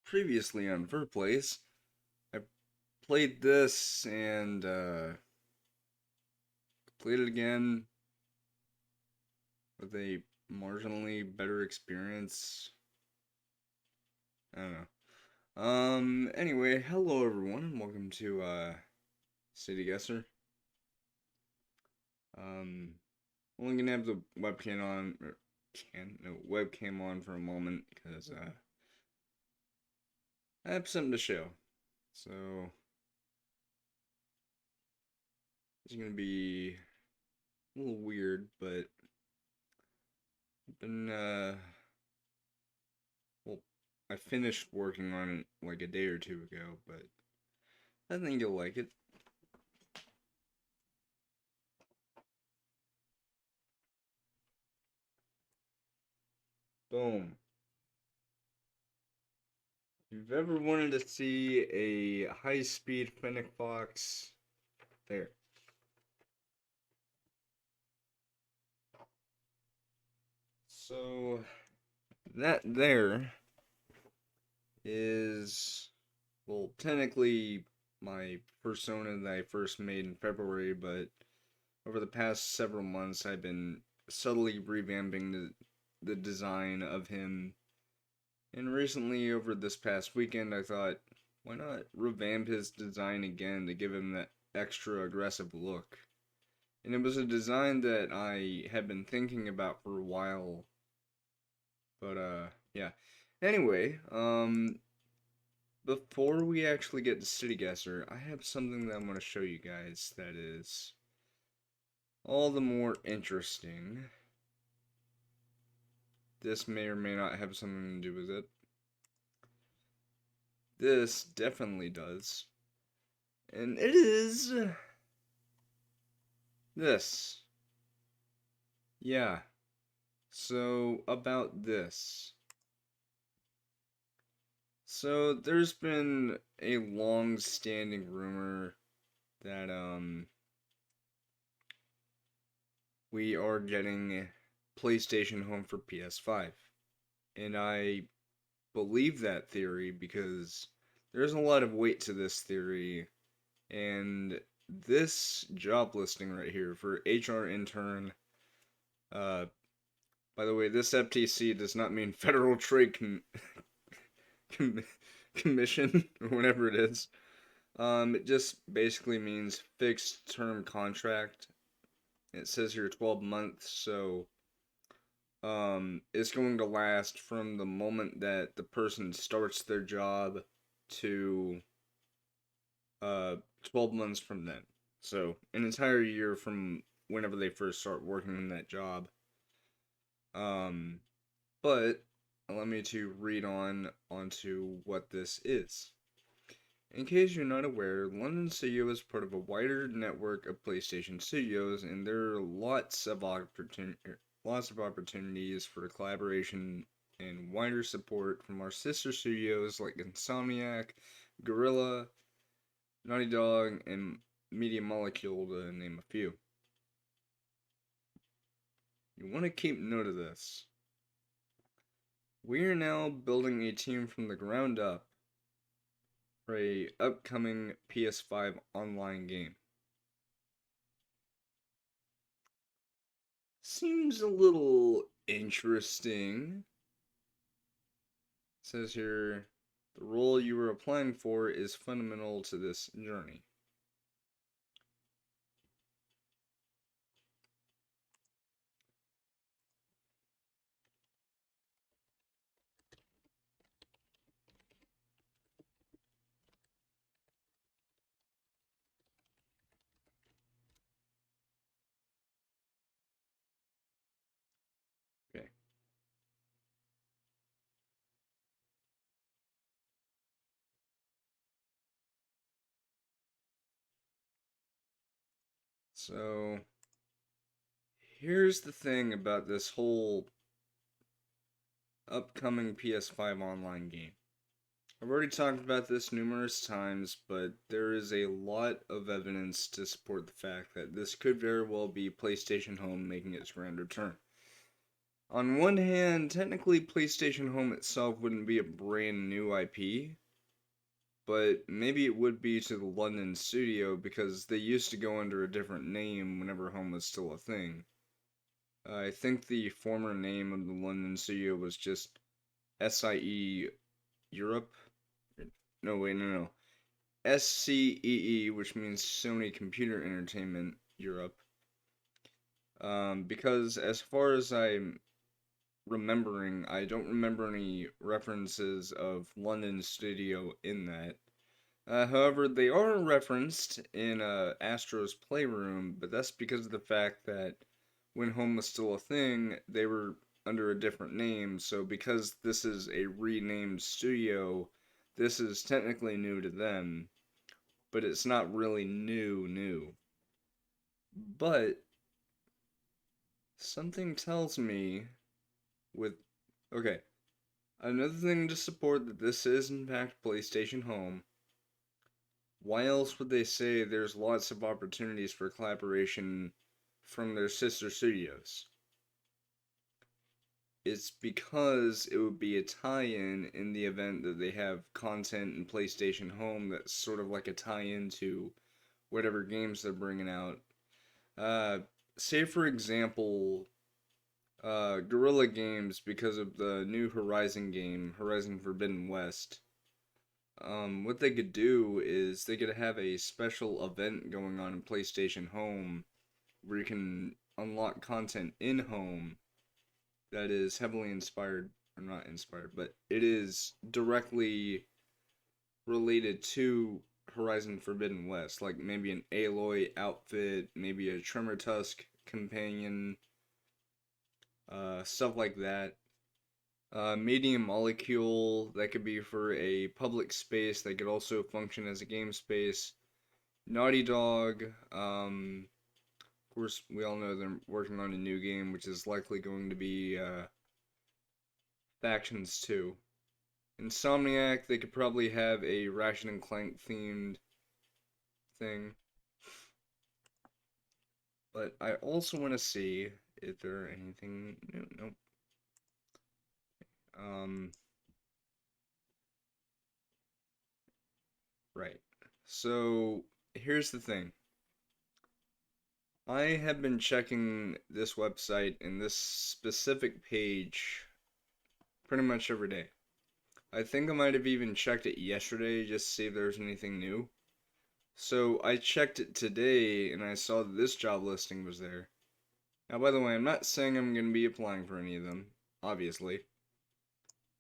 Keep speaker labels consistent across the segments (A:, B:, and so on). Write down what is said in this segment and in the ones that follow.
A: previously on Verplace. I played this and played it again with a marginally better experience. I don't know. Anyway, hello everyone and welcome to City Guesser. Um Only gonna have the webcam on webcam on for a moment because I have something to show. So it's gonna be a little weird, but been well, I finished working on it like a day or two ago, but I think you'll like it. Boom. If you've ever wanted to see a high-speed Fennec Fox, there. So, that there is, well, technically my persona that I first made in February, but over the past several months I've been subtly revamping the design of him. And recently, over this past weekend, I thought, why not revamp his design again to give him that extra aggressive look? And it was a design that I had been thinking about for a while. But, yeah. Anyway, before we actually get to City Guesser, I have something that I want to show you guys that is all the more interesting. This may or may not have something to do with it. This definitely does. And it is this. Yeah. So, about this. So, there's been a long standing rumor that, we are getting PlayStation Home for PS5. And I believe that theory because there's a lot of weight to this theory. And this job listing right here for HR intern, uh, by the way, this FTC does not mean Federal Trade Com- Commission or whatever it is. It just basically means fixed term contract. It says here 12 months, so it's going to last from the moment that the person starts their job to 12 months from then. So an entire year from whenever they first start working in that job. Um, but allow me to read on onto what this is. In case you're not aware, London Studio is part of a wider network of PlayStation studios, and there are lots of opportunities for collaboration and wider support from our sister studios like Insomniac, Guerrilla, Naughty Dog, and Media Molecule, to name a few. You want to keep note of this. We are now building a team from the ground up for a upcoming PS5 online game. Seems a little interesting. It says here, the role you were applying for is fundamental to this journey. Okay. So, here's the thing about this whole upcoming PS5 online game. I've already talked about this numerous times, but there is a lot of evidence to support the fact that this could very well be PlayStation Home making its grand return. On one hand, technically PlayStation Home itself wouldn't be a brand new IP, but maybe it would be to the London studio because they used to go under a different name whenever Home was still a thing. I think the former name of the London studio was just SIE Europe. No, wait, no. SCEE, which means Sony Computer Entertainment Europe. Because as far as I'm remembering, I don't remember any references of London studio in that. However, they are referenced in Astro's Playroom, but that's because of the fact that when Home was still a thing, they were under a different name, so because this is a renamed studio, this is technically new to them, but it's not really new. But something tells me with okay, another thing to support that this is in fact PlayStation Home. Why else would they say there's lots of opportunities for collaboration from their sister studios? It's because it would be a tie-in in the event that they have content in PlayStation Home that's sort of like a tie-in to whatever games they're bringing out. Say for example, Guerrilla Games, because of the new Horizon game, Horizon Forbidden West, what they could do is they could have a special event going on in PlayStation Home where you can unlock content in Home that is heavily inspired, or not inspired, but it is directly related to Horizon Forbidden West, like maybe an Aloy outfit, maybe a Tremor Tusk companion, stuff like that. Medium Molecule, that could be for a public space, that could also function as a game space. Naughty Dog, of course, we all know they're working on a new game, which is likely going to be Factions 2. Insomniac, they could probably have a Ratchet and Clank themed thing. But I also want to see if there are anything new. Nope. Right. So here's the thing. I have been checking this website and this specific page pretty much every day. I think I might have even checked it yesterday just to see if there's anything new. So I checked it today and I saw that this job listing was there. Now, by the way, I'm not saying I'm going to be applying for any of them, obviously.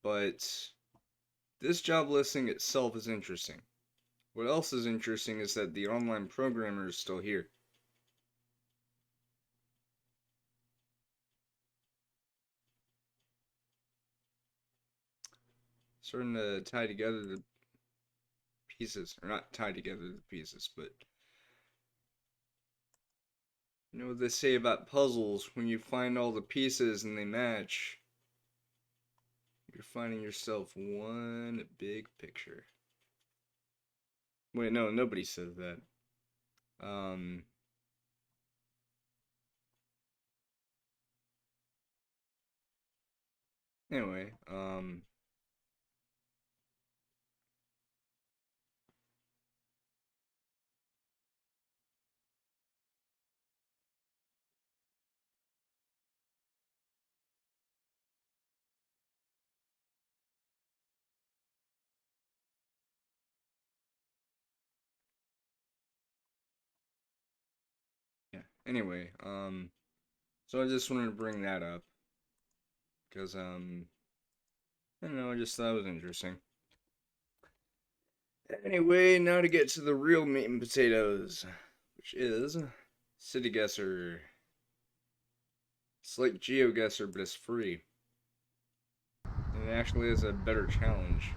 A: But this job listing itself is interesting. What else is interesting is that the online programmer is still here. Starting to tie together the pieces, or not tie together the pieces, but you know what they say about puzzles, when you find all the pieces and they match, you're finding yourself one big picture. Wait, no, nobody says that. Anyway, yeah. Anyway, so I just wanted to bring that up because I don't know, I just thought it was interesting. Anyway, now to get to the real meat and potatoes, which is City Guesser. It's like GeoGuessr, but it's free. And it actually is a better challenge.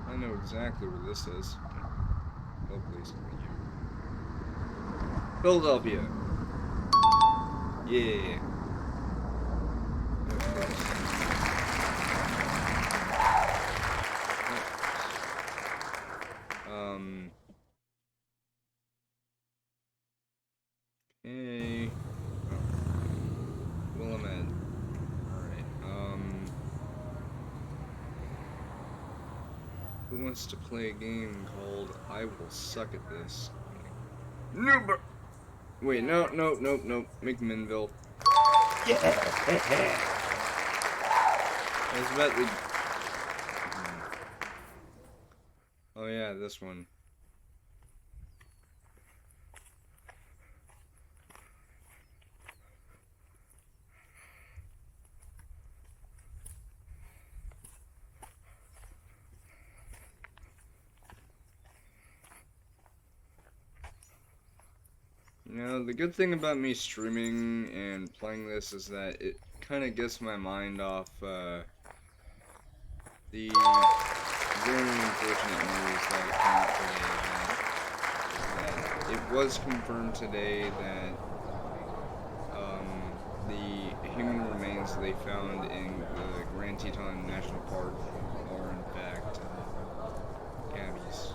A: I know exactly where this is. Oh, please, thank you. Philadelphia. Yeah. Of course. Who wants to play a game called I Will Suck at This? No, but wait, no. McMinnville.
B: Yeah.
A: I was about to. Oh yeah, this one. You know, the good thing about me streaming and playing this is that it kind of gets my mind off the very unfortunate news that came out today. That it was confirmed today that the human remains they found in the Grand Teton National Park are in fact Gabby's.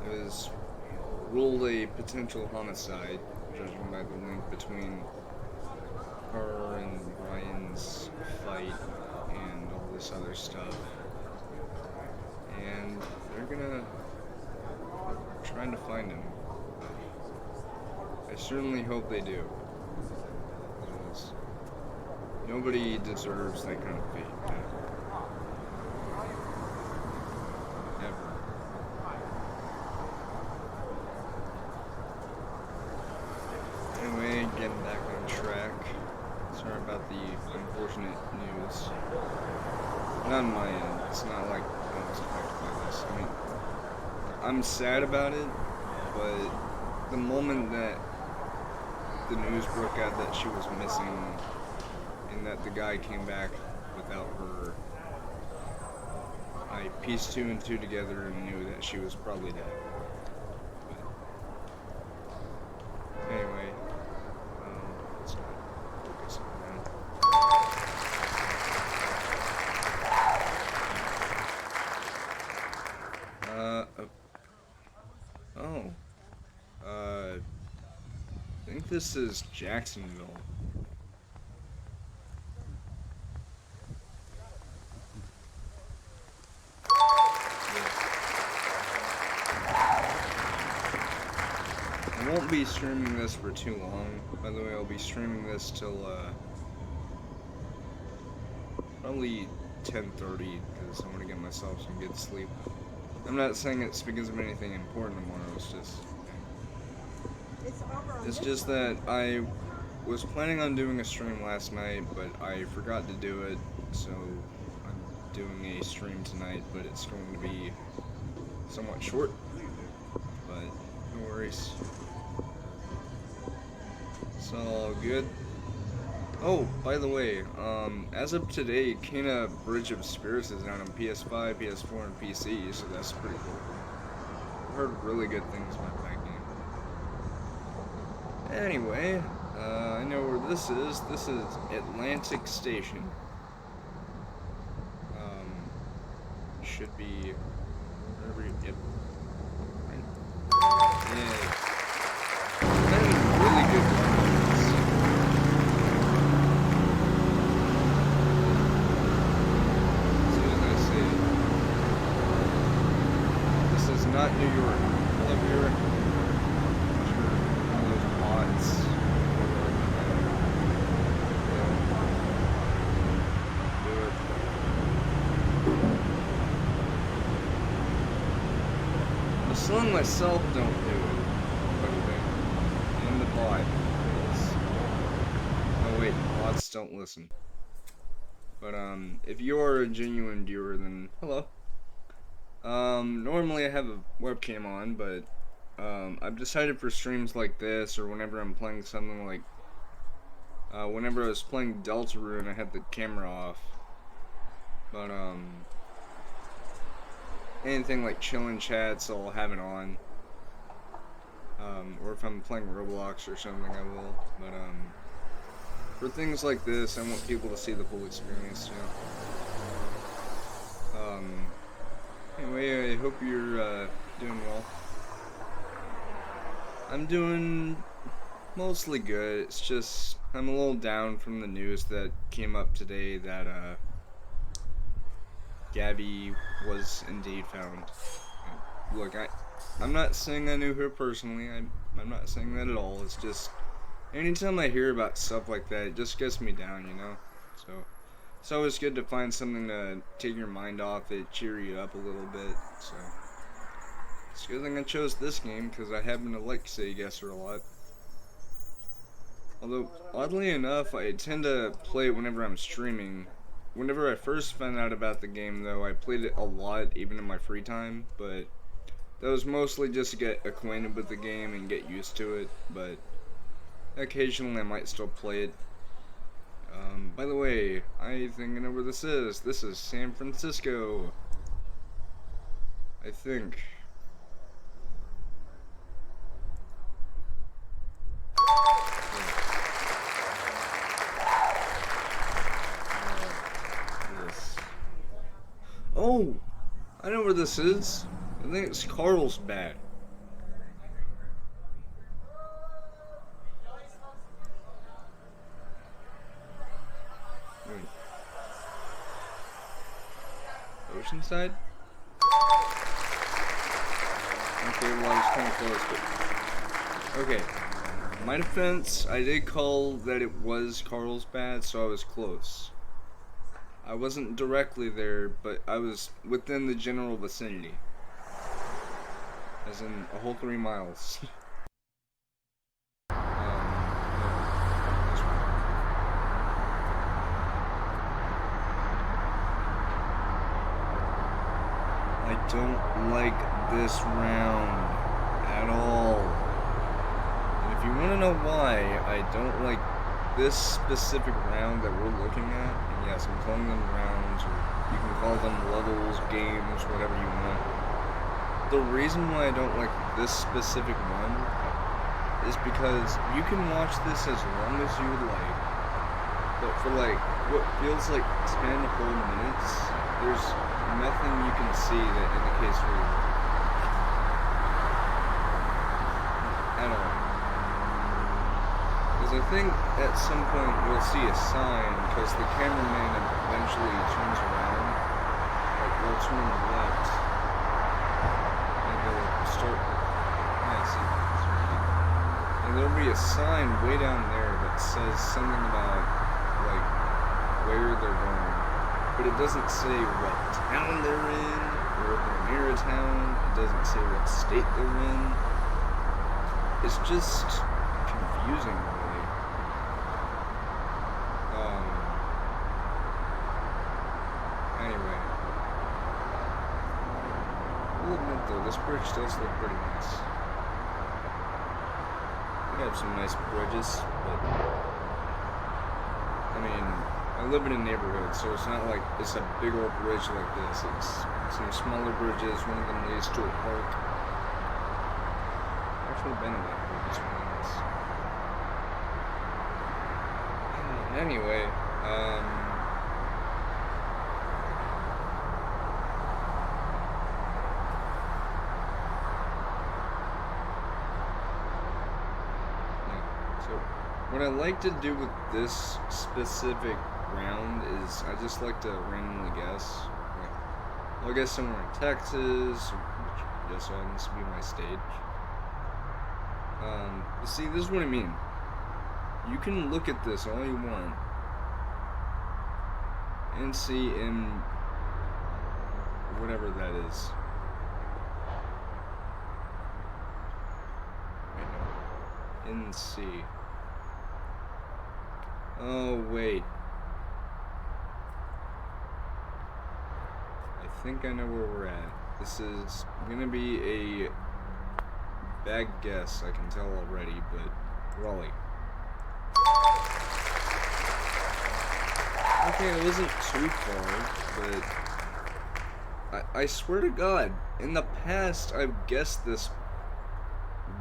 A: It was ruled a potential homicide, judging by the link between her and Ryan's fight and all this other stuff. And they're trying to find him. I certainly hope they do. Because nobody deserves that kind of fate. Ever. Anyway, getting back on track. Sorry about the unfortunate news. Not on my end. It's not like I was affected by this. I mean, I'm sad about it, but the moment that the news broke out that she was missing and that the guy came back without her, I pieced two and two together and knew that she was probably dead. But anyway, let's not focus on that. I think this is Jacksonville. I won't be streaming this for too long. By the way, I'll be streaming this till probably 10:30 because I want to get myself some good sleep. I'm not saying it's because of anything important tomorrow. It's just that I was planning on doing a stream last night, but I forgot to do it. So I'm doing a stream tonight, but it's going to be somewhat short. But no worries. It's all good. Oh, by the way, as of today, Kena Bridge of Spirits is out on PS5, PS4, and PC, so that's pretty cool. I've heard really good things about that game. Anyway, I know where this is. This is Atlantic Station. Should be wherever you get. Right? Yeah. That is really good weapons. As soon as I see it. This is not New York. Hello, Vera. Sure, all those bots. Do it. The son myself don't do it. And the bot. Oh wait, bots don't listen. But if you're a genuine viewer, then hello. Normally I have a webcam on, but I've decided for streams like this, or whenever I'm playing something like, whenever I was playing Deltarune, I had the camera off. But anything like chillin' chats, I'll have it on. Or if I'm playing Roblox or something, I will. But for things like this, I want people to see the full experience, you know. Anyway, I hope you're doing well. I'm doing mostly good. It's just I'm a little down from the news that came up today that Gabby was indeed found. Look, I'm not saying I knew her personally. I'm not saying that at all. It's just anytime I hear about stuff like that, it just gets me down, you know? So it's always good to find something to take your mind off it, cheer you up a little bit. So it's a good thing I chose this game because I happen to like Say Guesser a lot. Although, oddly enough, I tend to play it whenever I'm streaming. Whenever I first found out about the game, though, I played it a lot, even in my free time, but that was mostly just to get acquainted with the game and get used to it, but occasionally I might still play it. By the way, I think I know where this is. This is San Francisco. I think. Oh, I know where this is. I think it's Carlsbad. Wait. Oceanside? Okay, well I was kind of close, but... Okay. In my defense, I did call that it was Carlsbad, so I was close. I wasn't directly there, but I was within the general vicinity. As in a whole 3 miles. I don't like this round at all. And if you want to know why I don't like this specific round that we're looking at, and yes, I'm calling them rounds, or you can call them levels, games, whatever you want. The reason why I don't like this specific one is because you can watch this as long as you would like, but for like what feels like 10 whole minutes, there's nothing you can see that indicates where you're at all. Because I think at some point you'll see a sign, because the cameraman eventually turns around, like we'll turn left, and they'll start, yeah, see, and there'll be a sign way down there that says something about, like, where they're going. But it doesn't say what town they're in, or if they're near a town. It doesn't say what state they're in. It's just confusing, really. Anyway. I'll admit, though, this bridge does look pretty nice. We have some nice bridges, but... I mean... I live in a neighborhood, so it's not like it's a big old bridge like this. It's some smaller bridges. One of them leads to a park. I've actually been in that bridge once. Anyway, yeah. So what I like to do with this specific round is I just like to randomly guess. Like, I'll guess somewhere in Texas, which just happens to be my state. See, this is what I mean. You can look at this all you want and see in whatever that is. Wait, no. NC. Oh, wait. I think I know where we're at. This is gonna be a bad guess, I can tell already, but Raleigh. Okay, it wasn't too far, but I swear to God, in the past I've guessed this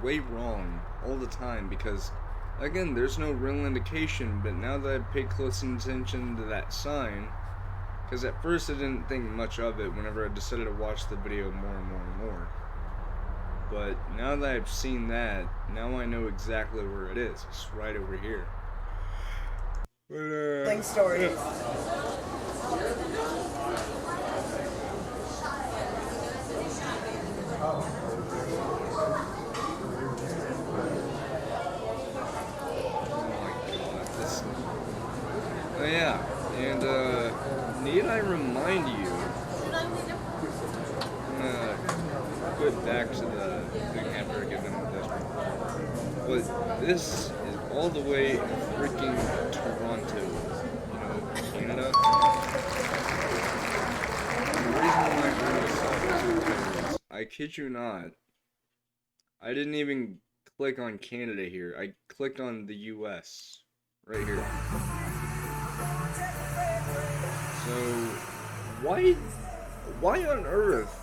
A: way wrong all the time because, again, there's no real indication, but now that I've paid close attention to that sign, because at first I didn't think much of it whenever I decided to watch the video more and more and more. But now that I've seen that, now I know exactly where it is. It's right over here. But,
B: Stories.
A: it back to the thing after I get done with this one. But this is all the way in freaking Toronto, Canada. And the reason why I bring this up is because, I kid you not, I didn't even click on Canada here. I clicked on the US right here. So, why on earth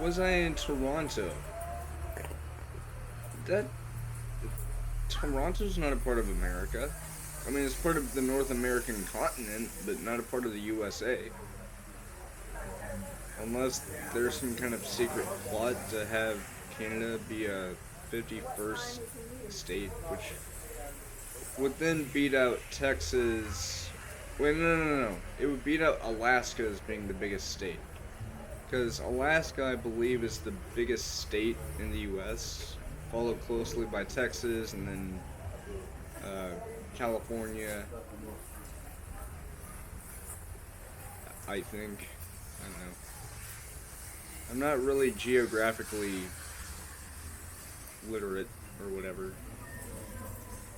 A: was I in Toronto? Toronto's not a part of America. I mean, it's part of the North American continent, but not a part of the USA. Unless there's some kind of secret plot to have Canada be a 51st state, which would then beat out Texas. Wait, no. It would beat out Alaska as being the biggest state. Because Alaska, I believe, is the biggest state in the US, followed closely by Texas, and then California, I think. I don't know. I'm not really geographically literate, or whatever.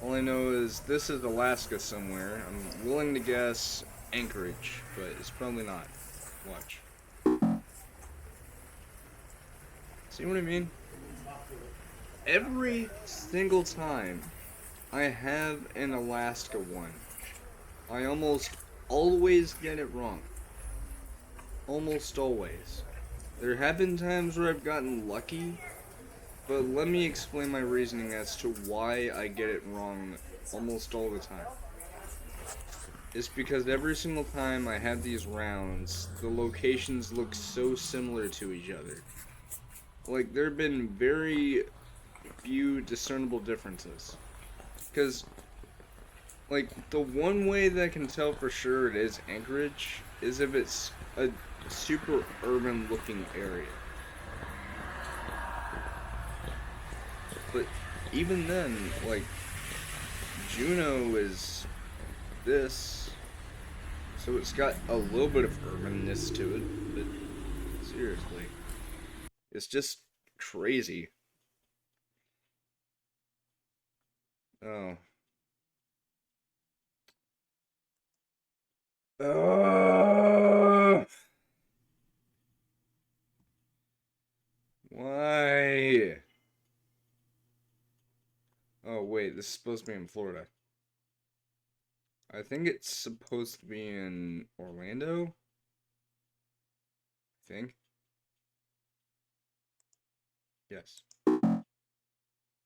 A: All I know is this is Alaska somewhere. I'm willing to guess Anchorage, but it's probably not. Watch. See what I mean? Every single time I have an Alaska one, I almost always get it wrong. Almost always. There have been times where I've gotten lucky, but let me explain my reasoning as to why I get it wrong almost all the time. It's because every single time I have these rounds, the locations look so similar to each other. Like, there have been very few discernible differences. Because, like, the one way that I can tell for sure it is Anchorage is if it's a super urban looking area. But even then, like, Juneau is this, so it's got a little bit of urbanness to it, but seriously, it's just crazy. Oh. Why? Oh, wait, this is supposed to be in Florida. I think it's supposed to be in Orlando? I think. Yes.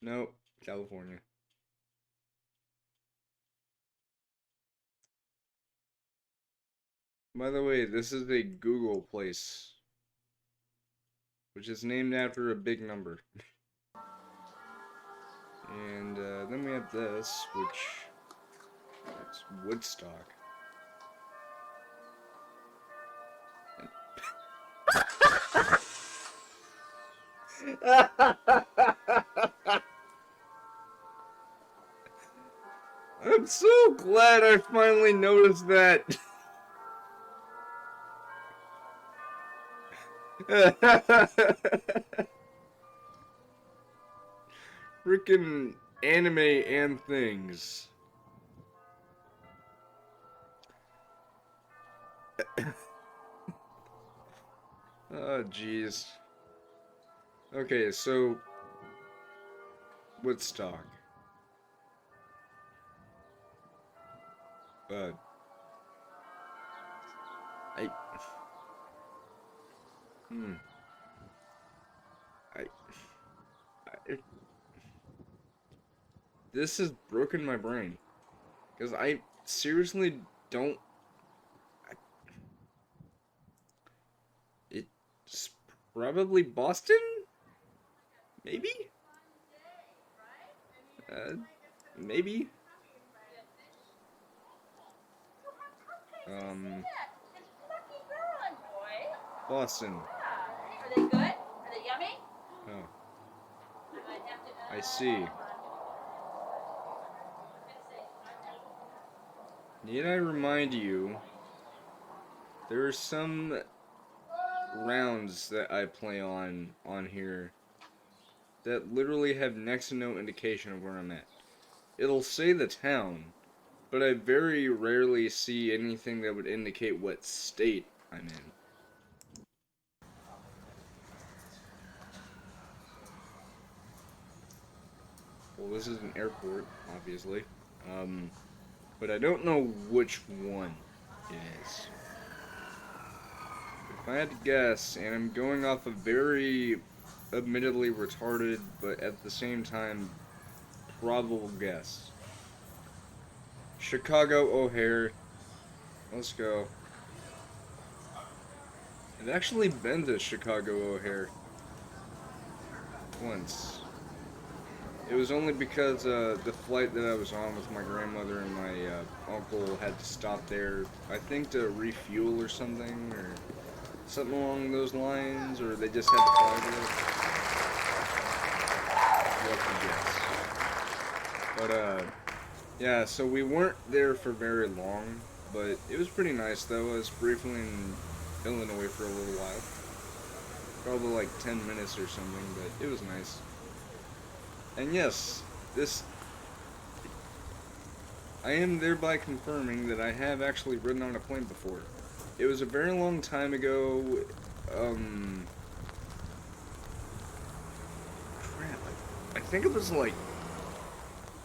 A: No, California. By the way, this is a Google place, which is named after a big number. And then we have this, which is Woodstock. I'm so glad I finally noticed that. Freaking anime and things. Oh, jeez. Okay, so Woodstock. I. Hmm. I. This has broken my brain. Because I seriously don't. It's probably Boston? Maybe? Maybe? Boston.
B: Are they good? Are they yummy?
A: Oh. I see. Need I remind you, there are some rounds that I play on here that literally have next to no indication of where I'm at. It'll say the town, but I very rarely see anything that would indicate what state I'm in. Well, this is an airport, obviously. But I don't know which one it is. If I had to guess, and I'm going off a very admittedly retarded, but at the same time probable guess. Chicago O'Hare. Let's go. I've actually been to Chicago O'Hare once. It was only because the flight that I was on with my grandmother and my uncle had to stop there, I think to refuel or something along those lines, or they just had to fly there. Lucky guess. But yeah, so we weren't there for very long, but it was pretty nice though. I was briefly in Illinois for a little while. Probably like 10 minutes or something, but it was nice. And yes, I am thereby confirming that I have actually ridden on a plane before. It was a very long time ago, crap, I think it was like,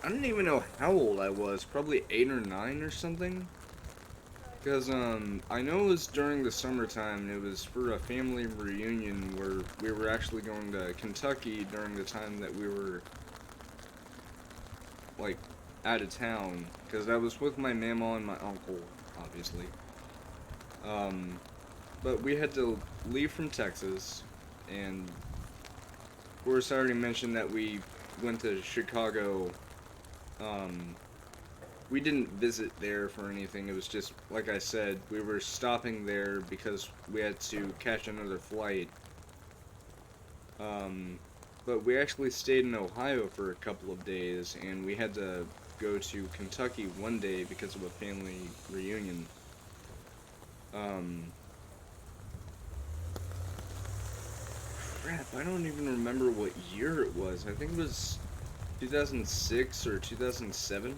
A: I don't even know how old I was, probably 8 or 9 or something. Because, I know it was during the summertime, and it was for a family reunion where we were actually going to Kentucky during the time that we were, like, out of town. Because I was with my mama and my uncle, obviously. But we had to leave from Texas, and, of course, I already mentioned that we went to Chicago. We didn't visit there for anything. It was just, like I said, we were stopping there because we had to catch another flight. But we actually stayed in Ohio for a couple of days, and we had to go to Kentucky one day because of a family reunion. Crap, I don't even remember what year it was. I think it was 2006 or 2007.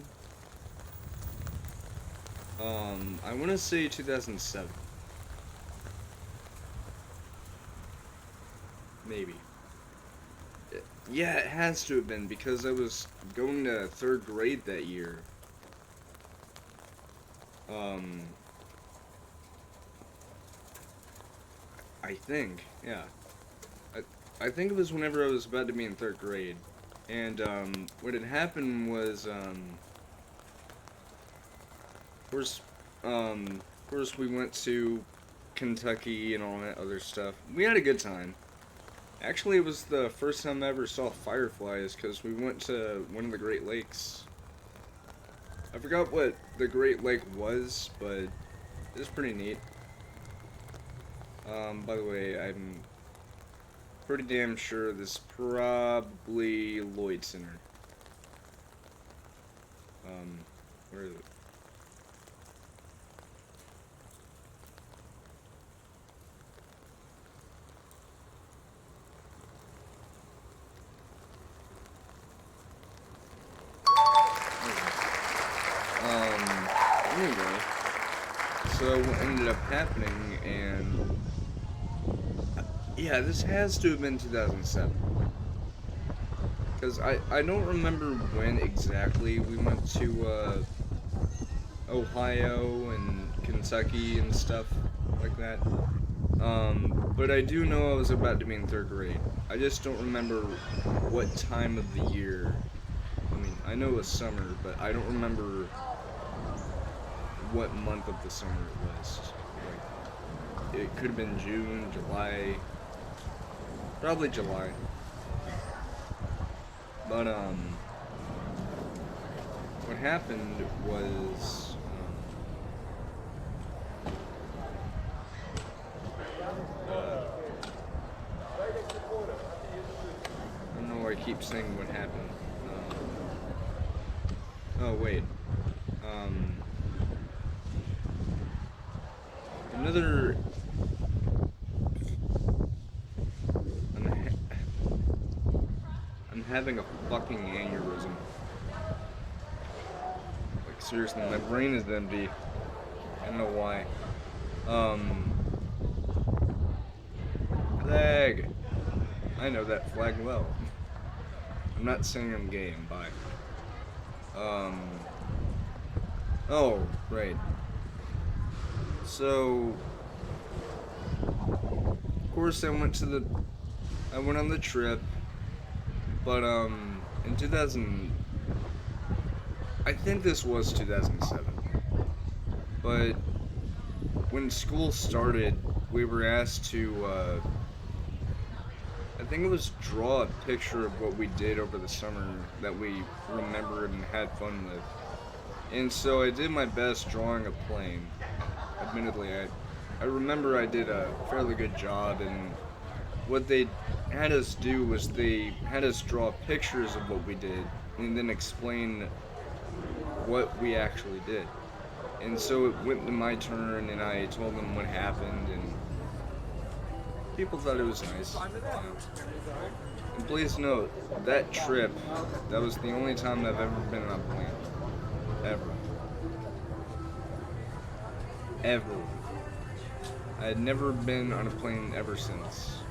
A: I want to say 2007. Maybe. Yeah, it has to have been because I was going to 3rd grade that year. I think, yeah. I think it was whenever I was about to be in 3rd grade. And, what had happened was, of course we went to Kentucky and all that other stuff. We had a good time. Actually, it was the first time I ever saw fireflies, because we went to one of the Great Lakes. I forgot what the Great Lake was, but it was pretty neat. By the way, I'm pretty damn sure this is probably Lloyd Center. Where is it? Anyway, so what ended up happening, and yeah, this has to have been 2007. Because I don't remember when exactly we went to, Ohio and Kentucky and stuff like that. But I do know I was about to be in 3rd grade. I just don't remember what time of the year. I mean, I know it was summer, but I don't remember what month of the summer it was. Like, it could have been June, July, probably July. But, what happened was, I don't know why I keep saying what happened. Oh, wait. Another having a fucking aneurysm. Like, seriously, my brain is empty. I don't know why. Flag! I know that flag well. I'm not saying I'm gay, I'm bi. Oh, right. So, of course I went on the trip, but, in I think this was 2007, but when school started, we were asked to, I think it was draw a picture of what we did over the summer that we remembered and had fun with. And so I did my best drawing a plane. Admittedly, I remember I did a fairly good job, and what they had us do was they had us draw pictures of what we did and then explain what we actually did. And so it went to my turn, and I told them what happened, and people thought it was nice. And please note, that trip, that was the only time I've ever been on a plane. Ever. Ever. I had never been on a plane ever since.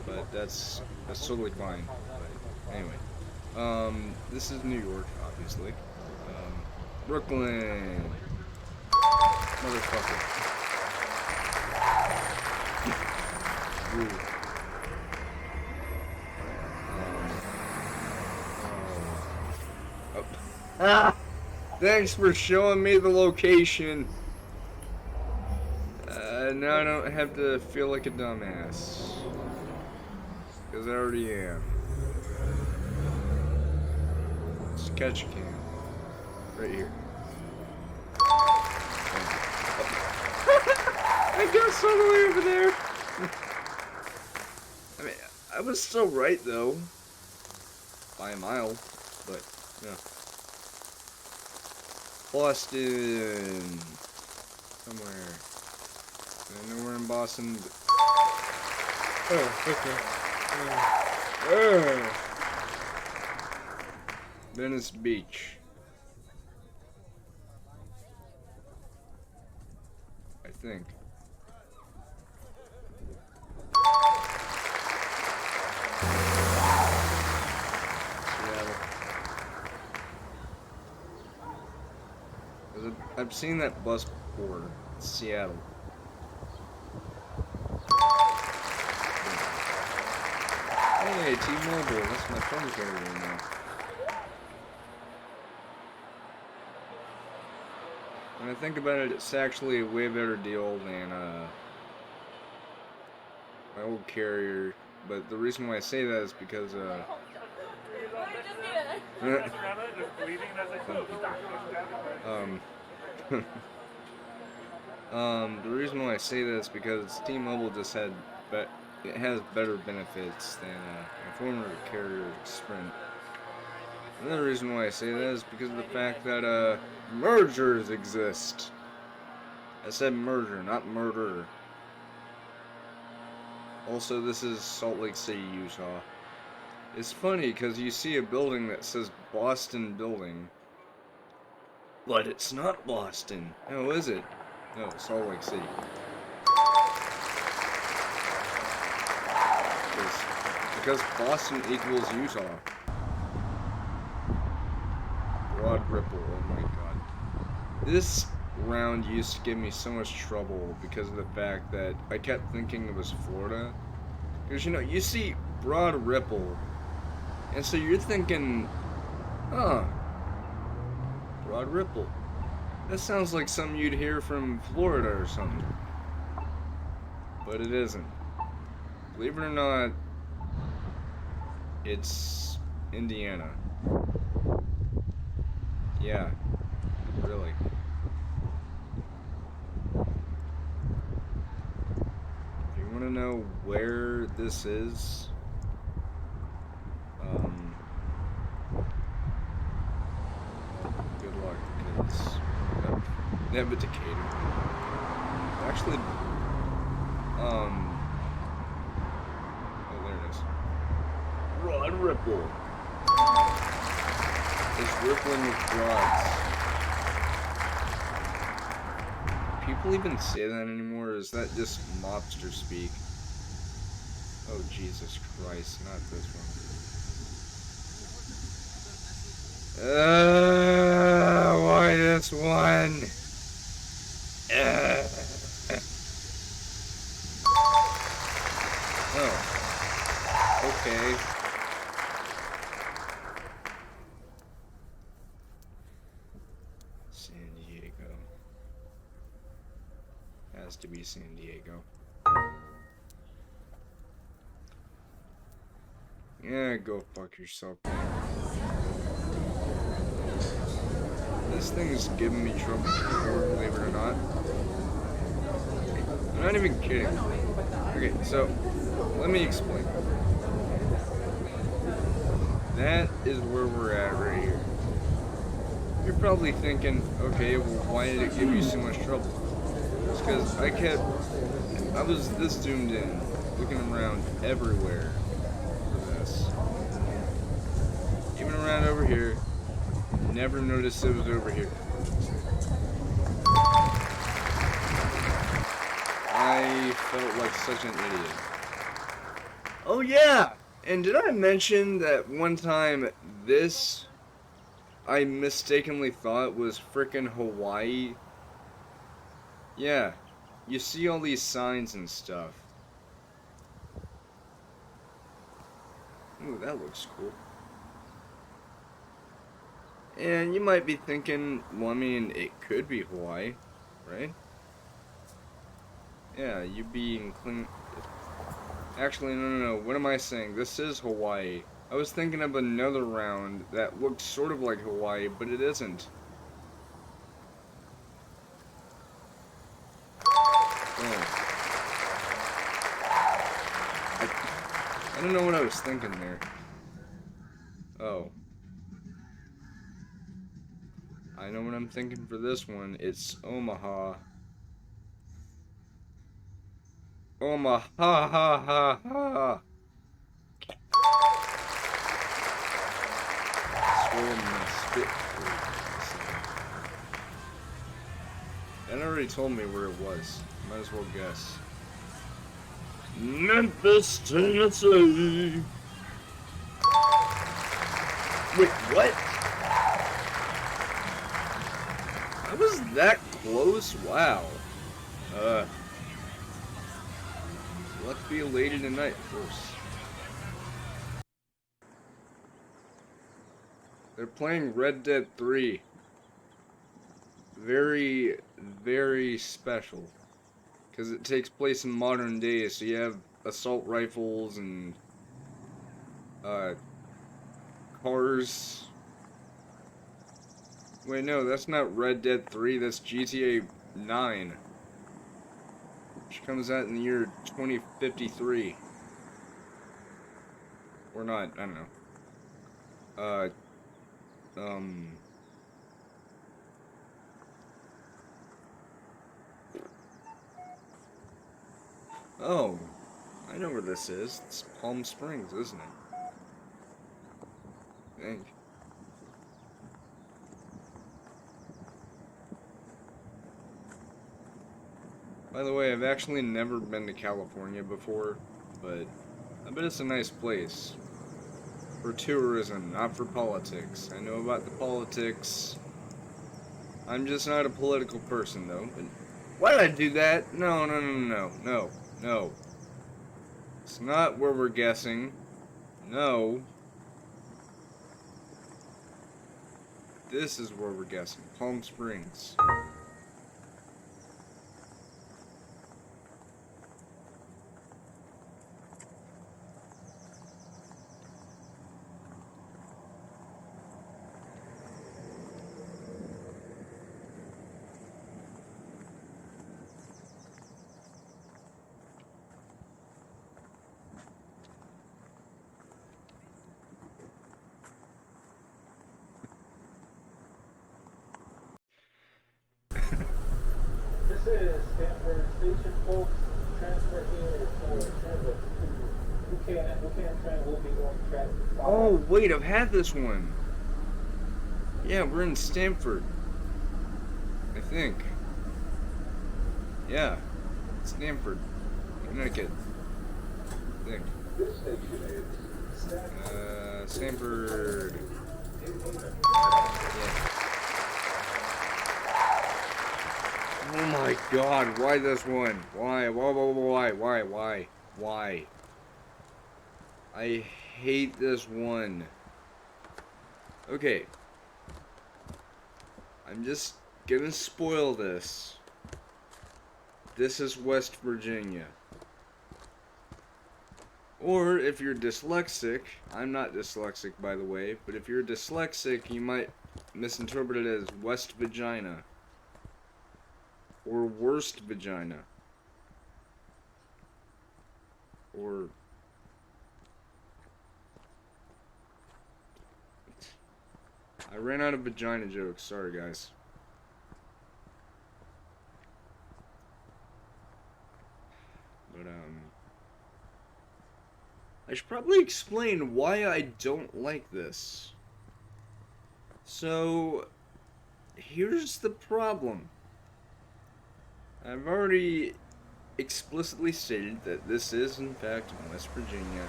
A: But that's totally fine. But anyway. This is New York, obviously. Brooklyn. Motherfucker. Ooh. Oh. Thanks for showing me the location. Now I don't have to feel like a dumbass. Because I already am. Let's catch a can. Right here. I got all the way over there. I mean, I was still right though. By a mile. But, yeah. Boston. Somewhere. I know we're in Boston. But... Oh, okay. Venice Beach. I think. Seattle. I've seen that bus before. It's Seattle. Hey, T-Mobile, that's my phone carrier now. When I think about it, it's actually a way better deal than my old carrier. But the reason why I say that is because the reason why I say that is because T-Mobile just had it has better benefits than my former carrier, Sprint. Another reason why I say that is because of the fact that mergers exist. I said merger, not murder. Also, this is Salt Lake City, Utah. It's funny because you see a building that says Boston Building, but it's not Boston. Oh, is it? No, it's Salt Lake City. Because Boston equals Utah. Broad Ripple, oh my god. This round used to give me so much trouble because of the fact that I kept thinking it was Florida. Because, you know, you see Broad Ripple, and so you're thinking, huh, Broad Ripple. That sounds like something you'd hear from Florida or something. But it isn't. Believe it or not, it's Indiana. Yeah, really. If you want to know where this is, good luck, because never Decatur. Actually, oh, there it is. a ripple. It's rippling with frogs. People even say that anymore, or is that just mobster speak? Oh, Jesus Christ, not this one. Why this one? Oh. Okay. San Diego. Has to be San Diego. Yeah, go fuck yourself, man. This thing is giving me trouble before, believe it or not. I'm not even kidding. Okay, so, let me explain. That is where we're at right here. You're probably thinking, okay, well, why did it give you so much trouble? It's because I was this zoomed in, looking around everywhere for this. Even around over here, never noticed it was over here. I felt like such an idiot. Oh yeah! And did I mention that one time this I mistakenly thought was frickin' Hawaii? Yeah, you see all these signs and stuff. Ooh, that looks cool. And you might be thinking, well, I mean, it could be Hawaii, right? Yeah, you'd be inclined. Actually, no. What am I saying? This is Hawaii. I was thinking of another round that looked sort of like Hawaii, but it isn't. Oh. I don't know what I was thinking there. Oh. I know what I'm thinking for this one. It's Omaha. Omaha, ha ha ha. Swirling my spit. That already told me where it was. Might as well guess. Memphis, Tennessee. Wait, what? I was that close? Wow. Let's be a lady tonight, of course. They're playing Red Dead 3. Very, very special. Because it takes place in modern days, so you have assault rifles and cars. Wait, no, that's not Red Dead 3, that's GTA 9. Which comes out in the year 2053. Or not, I don't know. Oh, I know where this is. It's Palm Springs, isn't it? I think. By the way, I've actually never been to California before, but I bet it's a nice place. For tourism, not for politics. I know about the politics. I'm just not a political person, though. But why did I do that? No. It's not where we're guessing. No. This is where we're guessing. Palm Springs.
C: This is Stanford Station, folks. Transfer here for transit. We can't train, we'll be going traffic.
A: Oh, wait, I've had this one. Yeah, we're in Stamford. I think. Yeah. Stamford, Connecticut. I think.
C: This station is
A: Stamford. Yeah. Oh my god, why this one? Why? Why? I hate this one. Okay. I'm just gonna spoil this. This is West Virginia. Or if you're dyslexic, I'm not dyslexic by the way, but if you're dyslexic, you might misinterpret it as West Vagina. Or Worst Vagina. Or... I ran out of vagina jokes, sorry guys. But, I should probably explain why I don't like this. So, here's the problem. I've already explicitly stated that this is, in fact, West Virginia,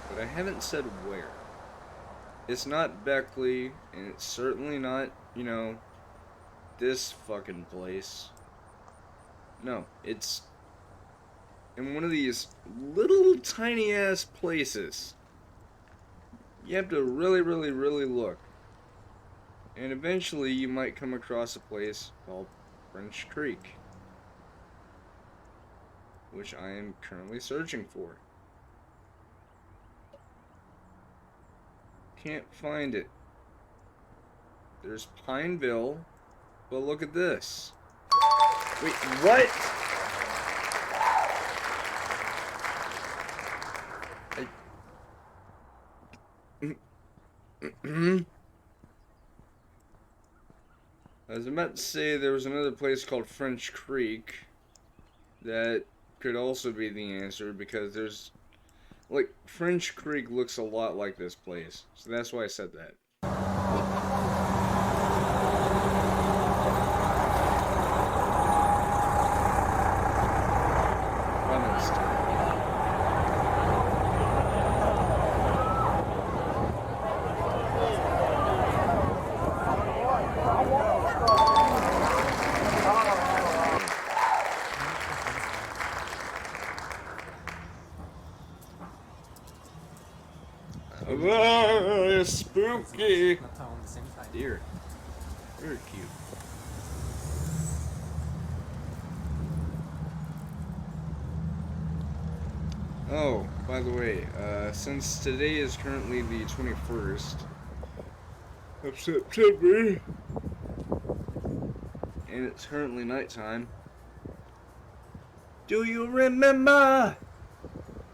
A: but I haven't said where. It's not Beckley, and it's certainly not, you know, this fucking place. No, it's in one of these little tiny ass places. You have to really look. And eventually you might come across a place called French Creek, which I am currently searching for. Can't find it. There's Pineville, but look at this. Wait, what? I was about to say there was another place called French Creek that could also be the answer because there's, like, French Creek looks a lot like this place, so that's why I said that. Spooky! Dear. Very cute. Oh, by the way, since today is currently the 21st of September, and it's currently nighttime, do you remember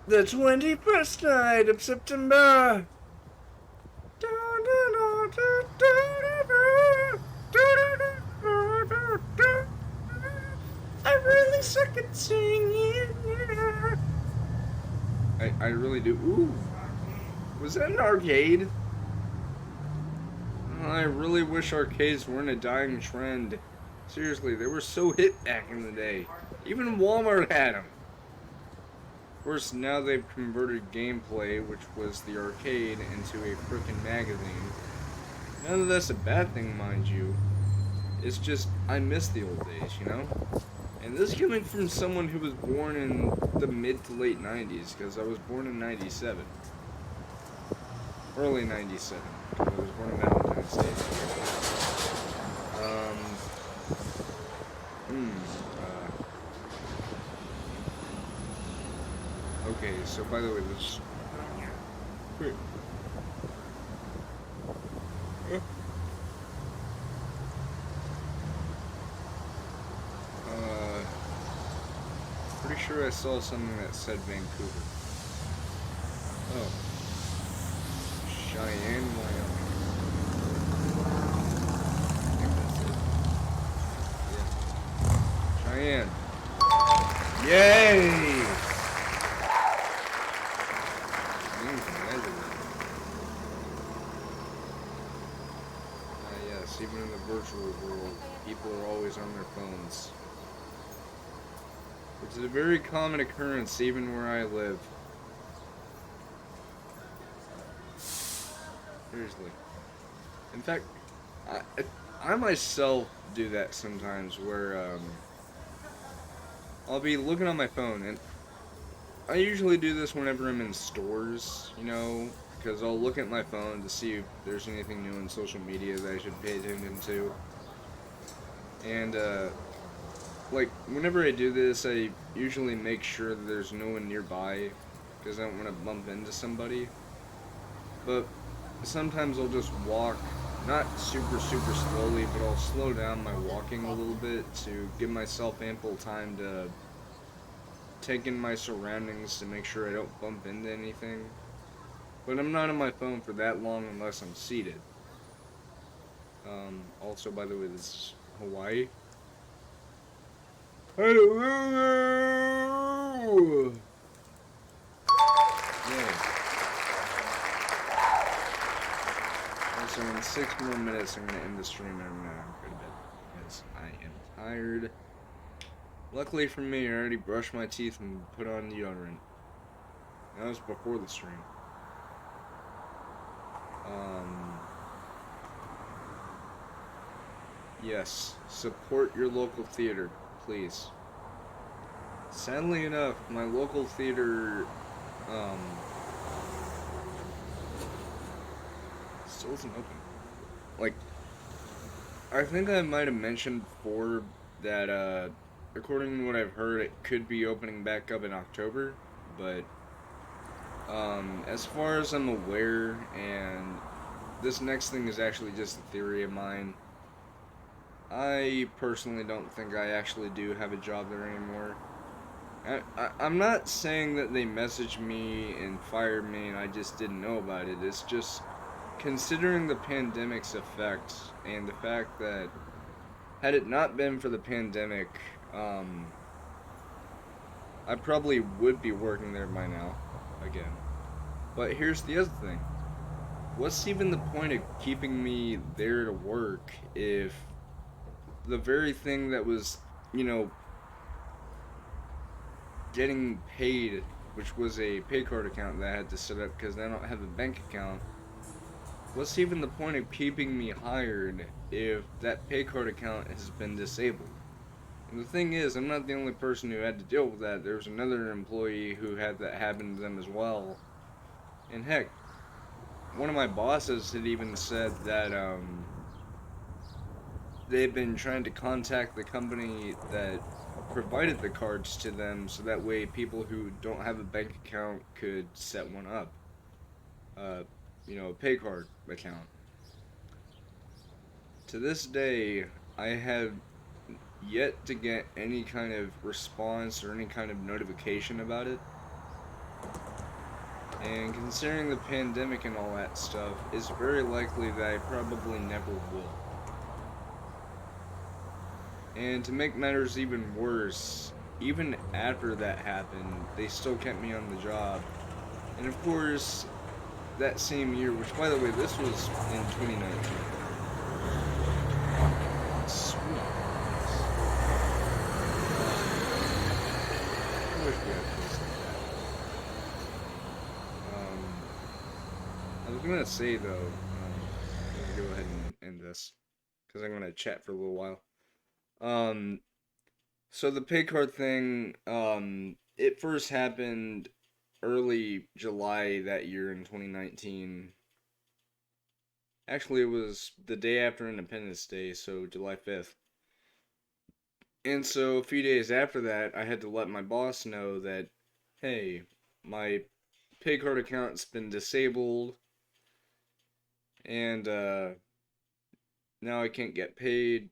A: the 21st night of September? I really suck at singing. I really do. Ooh. Was that an arcade? I really wish arcades weren't a dying trend. Seriously, they were so hit back in the day. Even Walmart had them. Of course, now they've converted gameplay, which was the arcade, into a frickin' magazine. None of that's a bad thing, mind you. It's just, I miss the old days, you know? And this is coming from someone who was born in the mid to late 90s, because I was born in 97. Early 97. I was born on Valentine's Day. Okay, so by the way, let's... Wait. Pretty sure I saw something that said Vancouver. Oh. Cheyenne, Wyoming. I think that's it. Yeah. Cheyenne. Yay! phones. Which is a very common occurrence even where I live. Seriously. In fact, I myself do that sometimes where I'll be looking on my phone, and I usually do this whenever I'm in stores, you know, because I'll look at my phone to see if there's anything new on social media that I should pay attention to. And like whenever I do this, I usually make sure that there's no one nearby because I don't want to bump into somebody. But sometimes I'll just walk, not super slowly, but I'll slow down my walking a little bit to give myself ample time to take in my surroundings to make sure I don't bump into anything. But I'm not on my phone for that long unless I'm seated. Also, by the way, this is Hawaii. Hello! Yeah. So in 6 more minutes, I'm gonna end the stream and I'm gonna go to bed because I am tired. Luckily for me, I already brushed my teeth and put on deodorant. That was before the stream. Yes, support your local theater, please. Sadly enough, my local theater, still isn't open. Like, I think I might have mentioned before that, according to what I've heard, it could be opening back up in October, but, as far as I'm aware, and this next thing is actually just a theory of mine, I personally don't think I actually do have a job there anymore. I'm not saying that they messaged me and fired me and I just didn't know about it. It's just considering the pandemic's effect and the fact that had it not been for the pandemic, I probably would be working there by now again. But here's the other thing. What's even the point of keeping me there to work if the very thing that was, you know, getting paid, which was a pay card account that I had to set up because I don't have a bank account, what's even the point of keeping me hired if that pay card account has been disabled? And the thing is, I'm not the only person who had to deal with that. There was another employee who had that happen to them as well. And heck, one of my bosses had even said that they've been trying to contact the company that provided the cards to them so that way people who don't have a bank account could set one up. You know, a pay card account. To this day, I have yet to get any kind of response or any kind of notification about it. And considering the pandemic and all that stuff, it's very likely that I probably never will. And to make matters even worse, even after that happened, they still kept me on the job. And of course, that same year, which by the way, this was in 2019. Sweet. I wish we had things like that. I was gonna say though, I'm gonna go ahead and end this because I'm gonna chat for a little while. So the pay card thing, it first happened early July that year in 2019. Actually, it was the day after Independence Day, so July 5th. And so a few days after that, I had to let my boss know that, hey, my pay card account's been disabled, and now I can't get paid.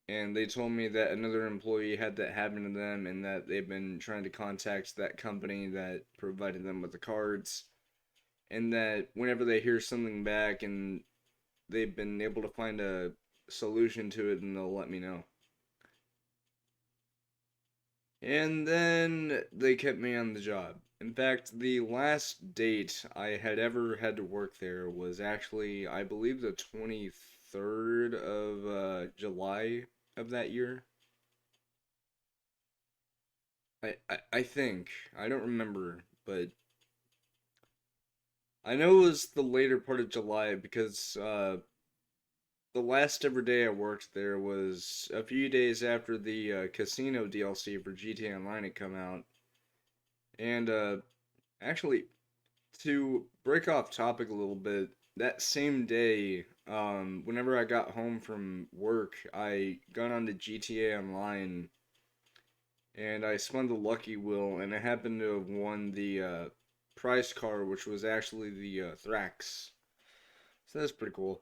A: And they told me that another employee had that happen to them and that they've been trying to contact that company that provided them with the cards. And that whenever they hear something back and they've been able to find a solution to it, then they'll let me know. And then they kept me on the job. In fact, the last date I had ever had to work there was actually, I believe, the 23rd of July of that year. I think. I don't remember, but I know it was the later part of July because the last ever day I worked there was a few days after the casino DLC for GTA Online had come out. And actually, to break off topic a little bit, that same day, whenever I got home from work, I got onto GTA Online and I spun the lucky wheel, and I happened to have won the prize car, which was actually the Thrax. So that's pretty cool.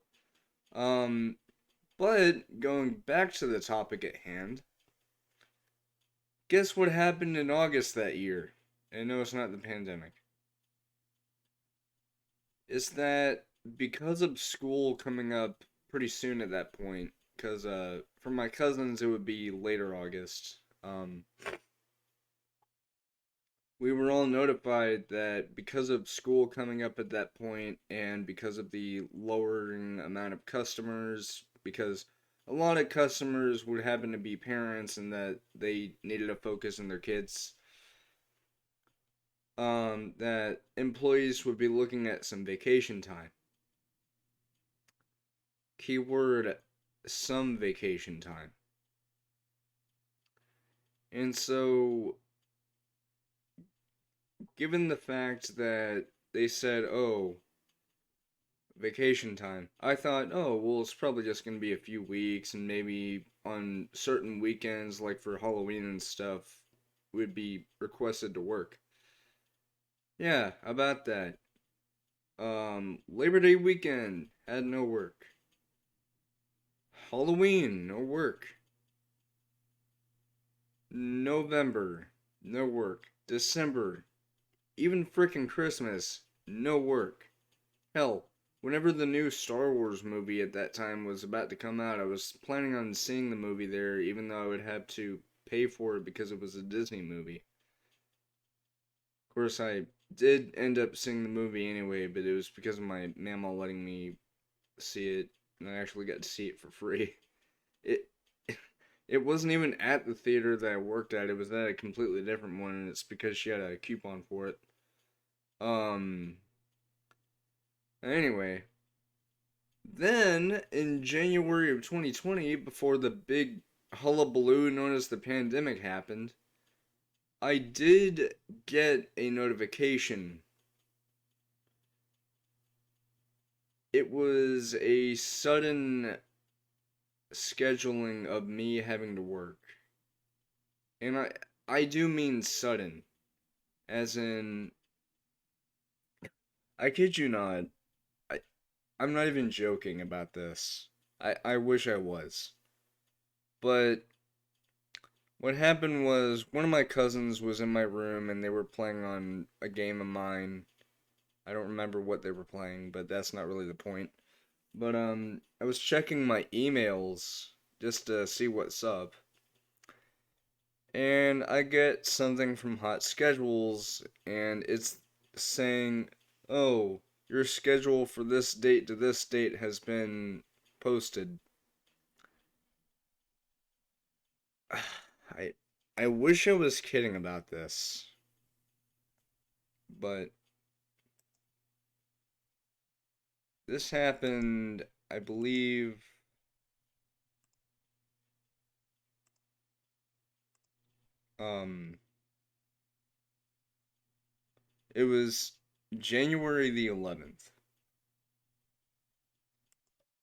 A: Um, but going back to the topic at hand, guess what happened in August that year? And no, it's not the pandemic. It's that because of school coming up pretty soon at that point, because for my cousins it would be later August. We were all notified that because of school coming up at that point and because of the lowering amount of customers, because a lot of customers would happen to be parents and that they needed to focus on their kids, that employees would be looking at some vacation time. Keyword, some vacation time. And so, given the fact that they said, oh, vacation time, I thought, oh, well, it's probably just going to be a few weeks, and maybe on certain weekends, like for Halloween and stuff, would be requested to work. Yeah, about that. Labor Day weekend, had no work. Halloween, no work. November, no work. December, even frickin' Christmas, no work. Hell, whenever the new Star Wars movie at that time was about to come out, I was planning on seeing the movie there, even though I would have to pay for it because it was a Disney movie. Of course, I did end up seeing the movie anyway, but it was because of my mama letting me see it, and I actually got to see it for free. It it wasn't even at the theater that I worked at. It was at a completely different one, and it's because she had a coupon for it. Um. Anyway, then in January of 2020, before the big hullabaloo known as the pandemic happened, I did get a notification. It was a sudden scheduling of me having to work. And I do mean sudden, as in I kid you not. I I'm not even joking about this. I wish I was. But what happened was one of my cousins was in my room and they were playing on a game of mine. I don't remember what they were playing, but that's not really the point. But I was checking my emails just to see what's up. And I get something from Hot Schedules and it's saying, "Oh, your schedule for this date to this date has been posted." I I wish I was kidding about this, but this happened, I believe, um, it was January the 11th.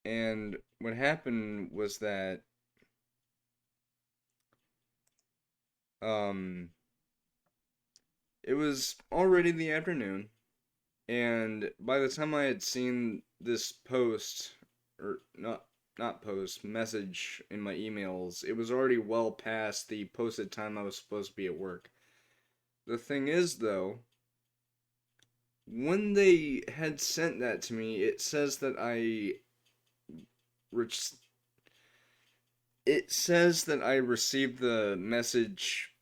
A: And what happened was that, um, it was already the afternoon, and by the time I had seen this post, or not post, message in my emails, it was already well past the posted time I was supposed to be at work. The thing is, though, when they had sent that to me, it says that re- it says that I received the message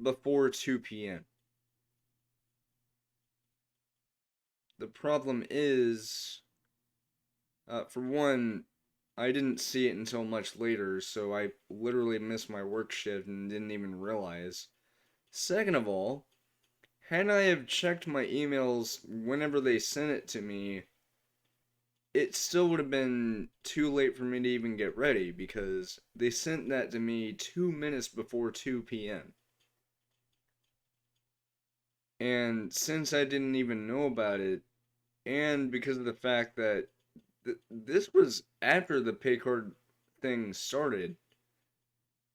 A: before 2 p.m. The problem is, for one, I didn't see it until much later, so I literally missed my work shift and didn't even realize. Second of all, had I have checked my emails whenever they sent it to me, it still would have been too late for me to even get ready because they sent that to me 2 minutes before 2 p.m. And since I didn't even know about it, and because of the fact that this was after the pay card thing started,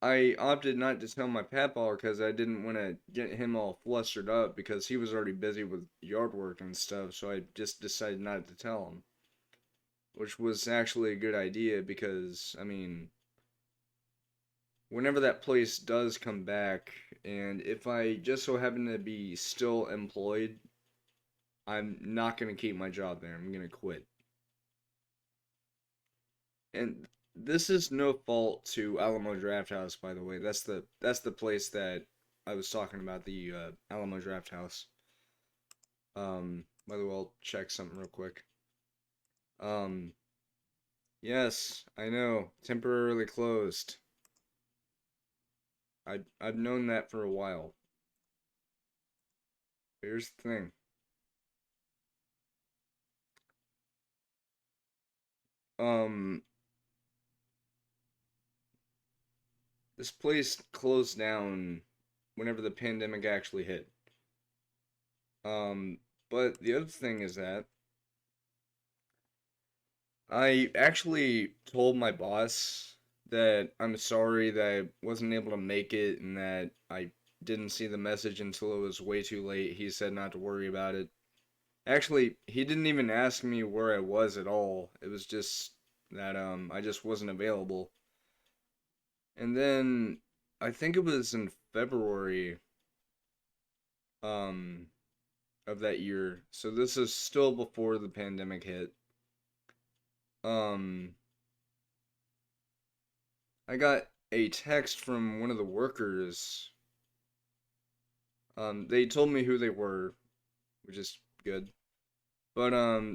A: I opted not to tell my papaw because I didn't want to get him all flustered up because he was already busy with yard work and stuff, so I just decided not to tell him. Which was actually a good idea because, I mean, whenever that place does come back, and if I just so happen to be still employed, I'm not going to keep my job there. I'm going to quit. And this is no fault to Alamo Drafthouse, by the way. That's the place that I was talking about, the Alamo Drafthouse. By the way, I'll check something real quick. Yes, I know, temporarily closed. I've known that for a while. Here's the thing. This place closed down whenever the pandemic actually hit. But the other thing is that I actually told my boss that I'm sorry that I wasn't able to make it and that I didn't see the message until it was way too late. He said not to worry about it. Actually, he didn't even ask me where I was at all. It was just that I just wasn't available. And then I think it was in February um of that year. So this is still before the pandemic hit. Um I got a text from one of the workers. They told me who they were, which is good. But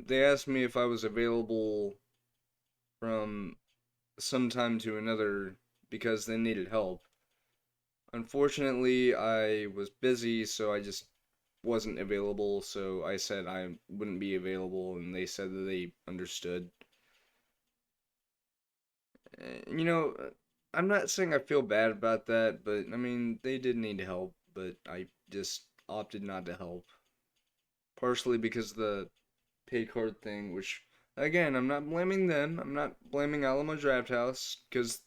A: they asked me if I was available from some time to another because they needed help. Unfortunately, I was busy, so I just wasn't available, so I said I wouldn't be available, and they said that they understood. You know, I'm not saying I feel bad about that, but I mean, they did need help, but I just opted not to help. Partially because of the pay card thing, which, again, I'm not blaming them. I'm not blaming Alamo Drafthouse, because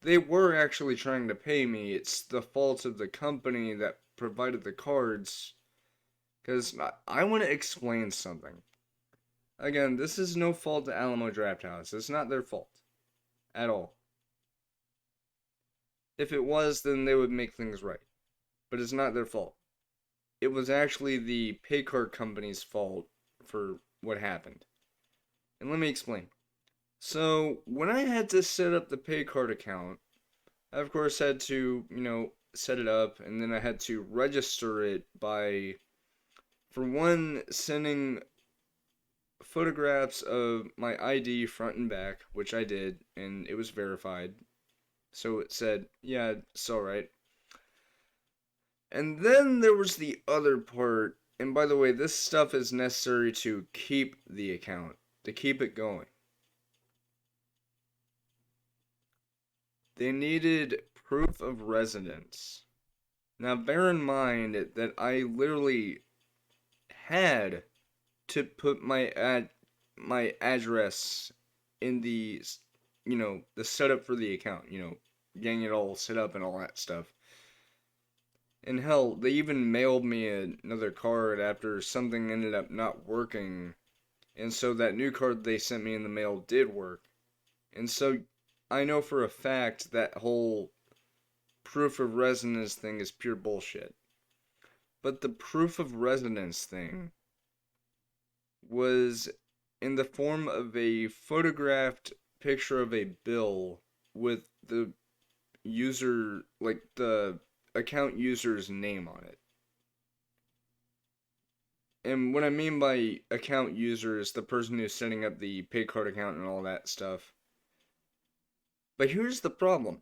A: they were actually trying to pay me. It's the fault of the company that provided the cards. Because I want to explain something. Again, this is no fault to Alamo Drafthouse. It's not their fault. At all. If it was, then they would make things right. But it's not their fault. It was actually the pay card company's fault for what happened. And let me explain. So, when I had to set up the pay card account, I of course had to, set it up, and then I had to register it by, for one, sending photographs of my ID front and back, which I did, and it was verified. So it said, yeah, it's alright. And then there was the other part, and by the way, this stuff is necessary to keep the account, to keep it going. They needed proof of residence. Now, bear in mind that I literally had to put my address in the setup for the account, getting it all set up and all that stuff. And hell, they even mailed me another card after something ended up not working. And so that new card they sent me in the mail did work. And so I know for a fact that whole proof of residence thing is pure bullshit. But the proof of residence thing was in the form of a photographed picture of a bill with the user, like the account user's name on it. And what I mean by account user is the person who's setting up the pay card account and all that stuff. But here's the problem.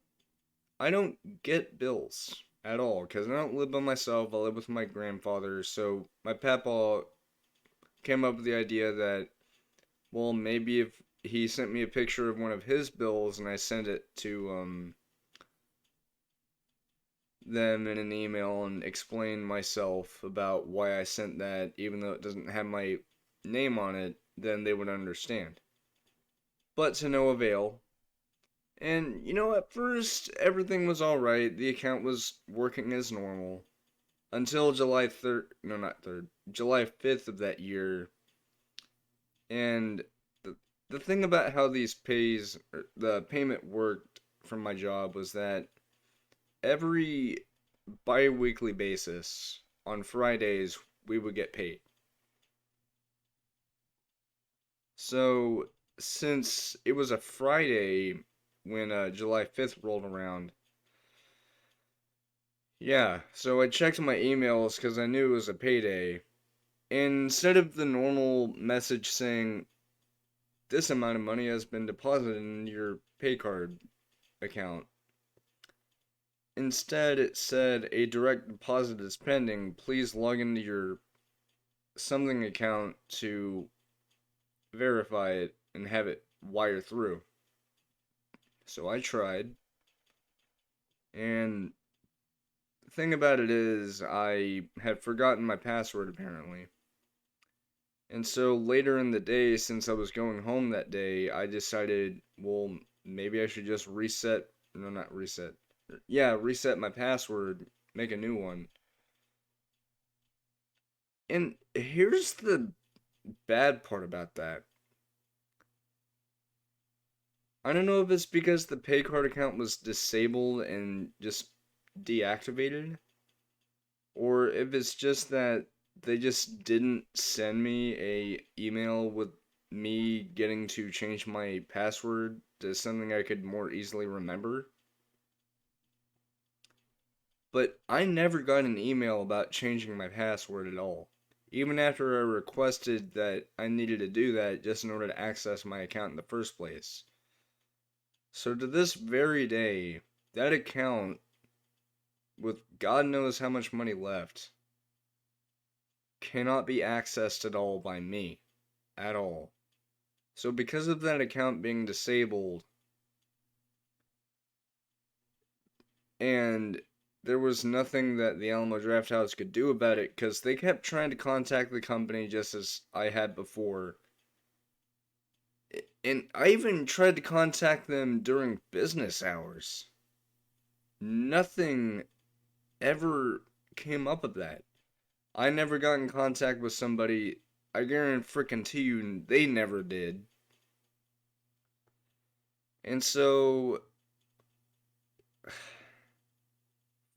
A: I don't get bills. at all, because I don't live by myself. I live with my grandfather. So my papa came up with the idea that, well, maybe if he sent me a picture of one of his bills and I sent it to them in an email and explain myself about why I sent that, even though it doesn't have my name on it, then they would understand. But to no avail. And, at first, everything was alright. The account was working as normal. Until July 3rd, no, not 3rd, July 5th of that year. And the thing about how the payment worked from my job was that every bi-weekly basis, on Fridays, we would get paid. So, since it was a Friday when July 5th rolled around, yeah, so I checked my emails because I knew it was a payday. And instead of the normal message saying, this amount of money has been deposited in your pay card account, instead it said, a direct deposit is pending. Please log into your something account to verify it and have it wire through. So I tried, and the thing about it is, I had forgotten my password apparently. And so later in the day, since I was going home that day, I decided, well, maybe I should just reset. No, not reset. Yeah, reset my password, make a new one. And here's the bad part about that. I don't know if it's because the pay card account was disabled and just deactivated, or if it's just that they just didn't send me a email with me getting to change my password to something I could more easily remember. But I never got an email about changing my password at all. Even after I requested that I needed to do that just in order to access my account in the first place. So to this very day, that account, with God knows how much money left, cannot be accessed at all by me. At all. So because of that account being disabled, and there was nothing that the Alamo Drafthouse could do about it, because they kept trying to contact the company just as I had before. And I even tried to contact them during business hours. Nothing ever came up of that. I never got in contact with somebody. I guarantee you they never did. And so,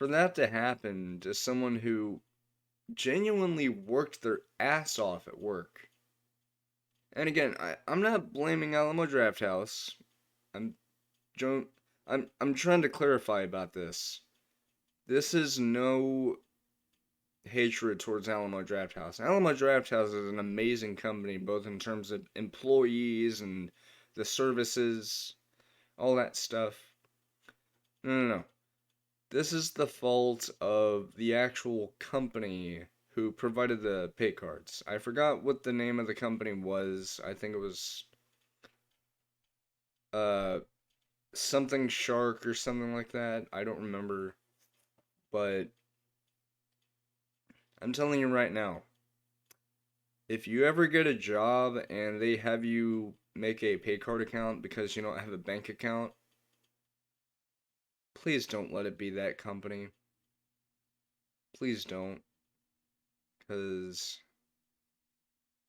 A: for that to happen to someone who genuinely worked their ass off at work. And again, I'm not blaming Alamo Drafthouse. I'm I'm trying to clarify about this. This is no hatred towards Alamo Drafthouse. Alamo Drafthouse is an amazing company, both in terms of employees and the services, all that stuff. No. This is the fault of the actual company who provided the pay cards. I forgot what the name of the company was. I think it was something Shark or something like that. I don't remember. But I'm telling you right now, if you ever get a job and they have you make a pay card account because you don't have a bank account, please don't let it be that company. Please don't. Because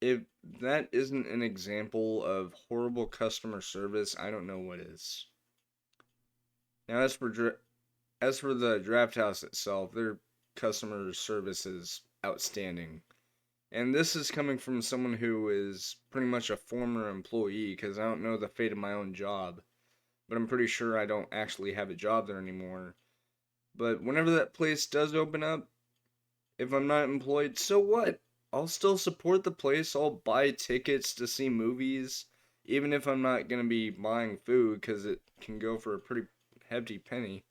A: if that isn't an example of horrible customer service, I don't know what is. Now, as for the Draft House itself, their customer service is outstanding. And this is coming from someone who is pretty much a former employee, because I don't know the fate of my own job. But I'm pretty sure I don't actually have a job there anymore. But whenever that place does open up, if I'm not employed, so what? I'll still support the place. I'll buy tickets to see movies, even if I'm not going to be buying food, because it can go for a pretty hefty penny.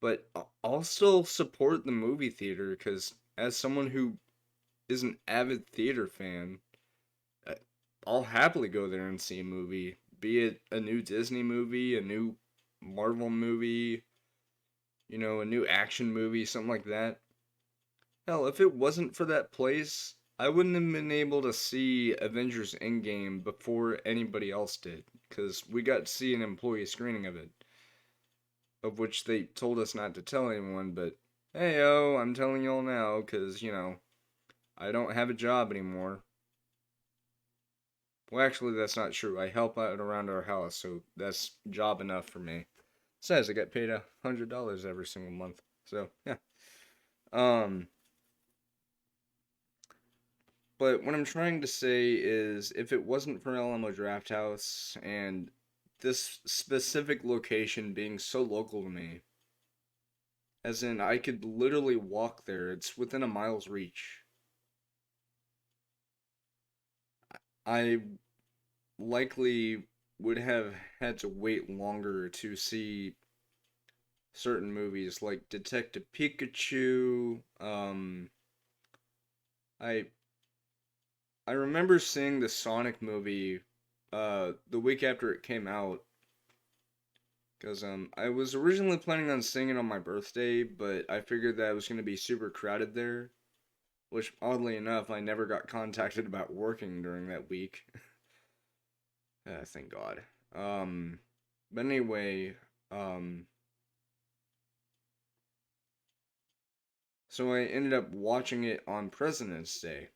A: but I'll still support the movie theater because as someone who is an avid theater fan, I- I'll happily go there and see a movie, be it a new Disney movie, a new Marvel movie, a new action movie, something like that. Hell, if it wasn't for that place, I wouldn't have been able to see Avengers Endgame before anybody else did, because we got to see an employee screening of it, of which they told us not to tell anyone, but hey yo, I'm telling y'all now, because, I don't have a job anymore. Well, actually, that's not true. I help out around our house, so that's job enough for me. Besides, I get paid $100 every single month, so yeah. Um, But what I'm trying to say is, if it wasn't for Alamo Drafthouse and this specific location being so local to me, as in I could literally walk there, it's within a mile's reach, I likely would have had to wait longer to see certain movies like Detective Pikachu. I I remember seeing the Sonic movie the week after it came out. Because I was originally planning on seeing it on my birthday, but I figured that it was going to be super crowded there. Which, oddly enough, I never got contacted about working during that week. Thank God. Um, but anyway, um, so I ended up watching it on President's Day,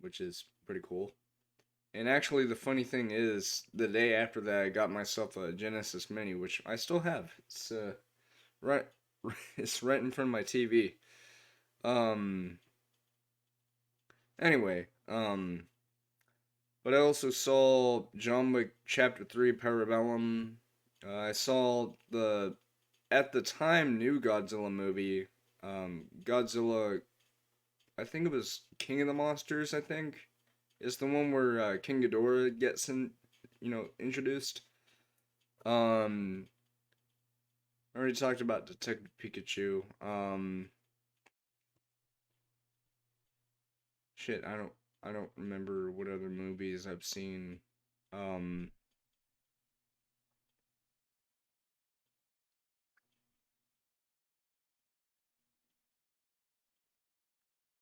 A: which is pretty cool. And actually, the funny thing is, the day after that, I got myself a Genesis Mini, which I still have. It's right, it's right in front of my TV. Um, Anyway, but I also saw John Wick Chapter 3 Parabellum. I saw the, at the time, new Godzilla movie. Godzilla, I think it was King of the Monsters, I think. Is the one where King Ghidorah gets introduced. Um, I already talked about Detective Pikachu. Shit, I don't remember what other movies I've seen. Um,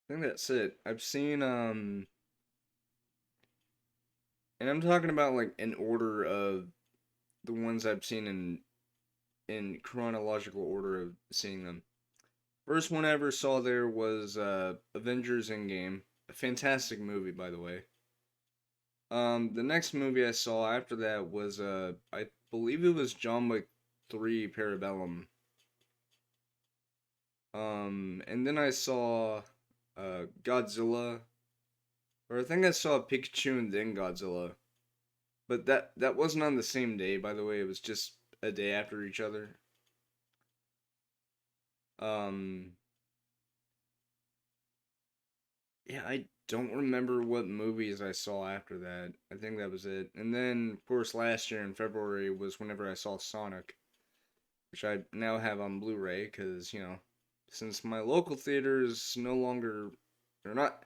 A: I think that's it. I've seen and I'm talking about like in order of the ones I've seen in chronological order of seeing them. First one I ever saw there was Avengers Endgame, a fantastic movie by the way. The next movie I saw after that was I believe it was John Wick 3 Parabellum. And then I saw Godzilla, or I think I saw Pikachu and then Godzilla. But that wasn't on the same day, by the way. It was just a day after each other. Um, yeah, I don't remember what movies I saw after that. I think that was it. And then, of course, last year in February was whenever I saw Sonic, which I now have on Blu-ray because since my local theater is no longer, or not,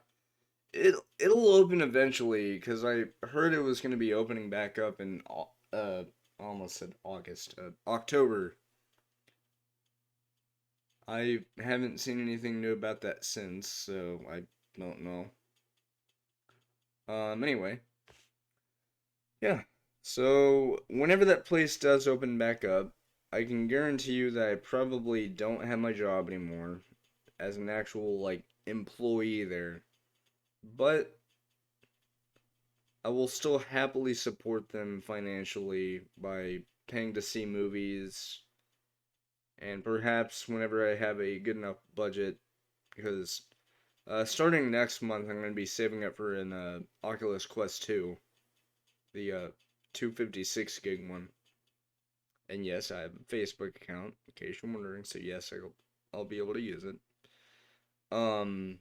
A: it'll open eventually because I heard it was going to be opening back up in I almost said August, October. I haven't seen anything new about that since, so I don't know. Anyway, yeah. So whenever that place does open back up, I can guarantee you that I probably don't have my job anymore as an actual like employee there. But I will still happily support them financially by paying to see movies and perhaps whenever I have a good enough budget because starting next month, I'm going to be saving up for an Oculus Quest 2, the 256 gig one. And yes, I have a Facebook account, in case you're wondering. So yes, I'll be able to use it. Um,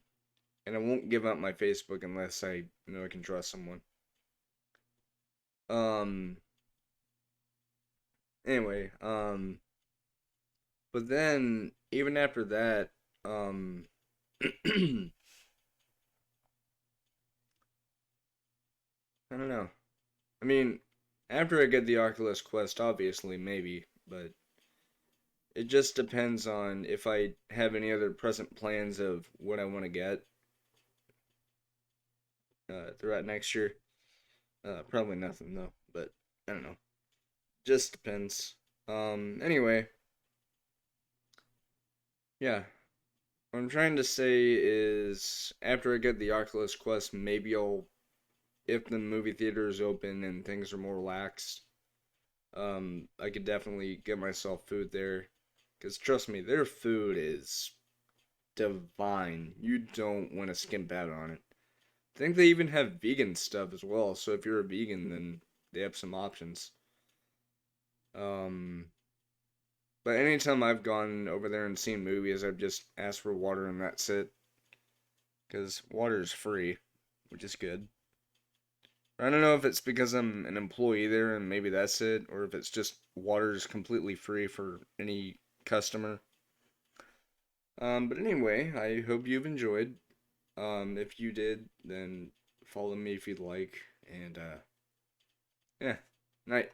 A: and I won't give up my Facebook unless I know I can trust someone. Um, anyway, But then, even after that, I don't know. I mean, after I get the Oculus Quest, obviously, maybe, but it just depends on if I have any other present plans of what I want to get throughout next year. Probably nothing though, but I don't know. Just depends. Anyway, yeah. What I'm trying to say is after I get the Oculus Quest, maybe I'll, if the movie theater is open and things are more relaxed, I could definitely get myself food there. Because trust me, their food is divine. You don't want to skimp out on it. I think they even have vegan stuff as well. So if you're a vegan, then they have some options. Um, but anytime I've gone over there and seen movies, I've just asked for water and that's it. Because water is free, which is good. I don't know if it's because I'm an employee there and maybe that's it, or if it's just water is completely free for any customer. But anyway, I hope you've enjoyed. If you did, then follow me if you'd like. And, yeah, night.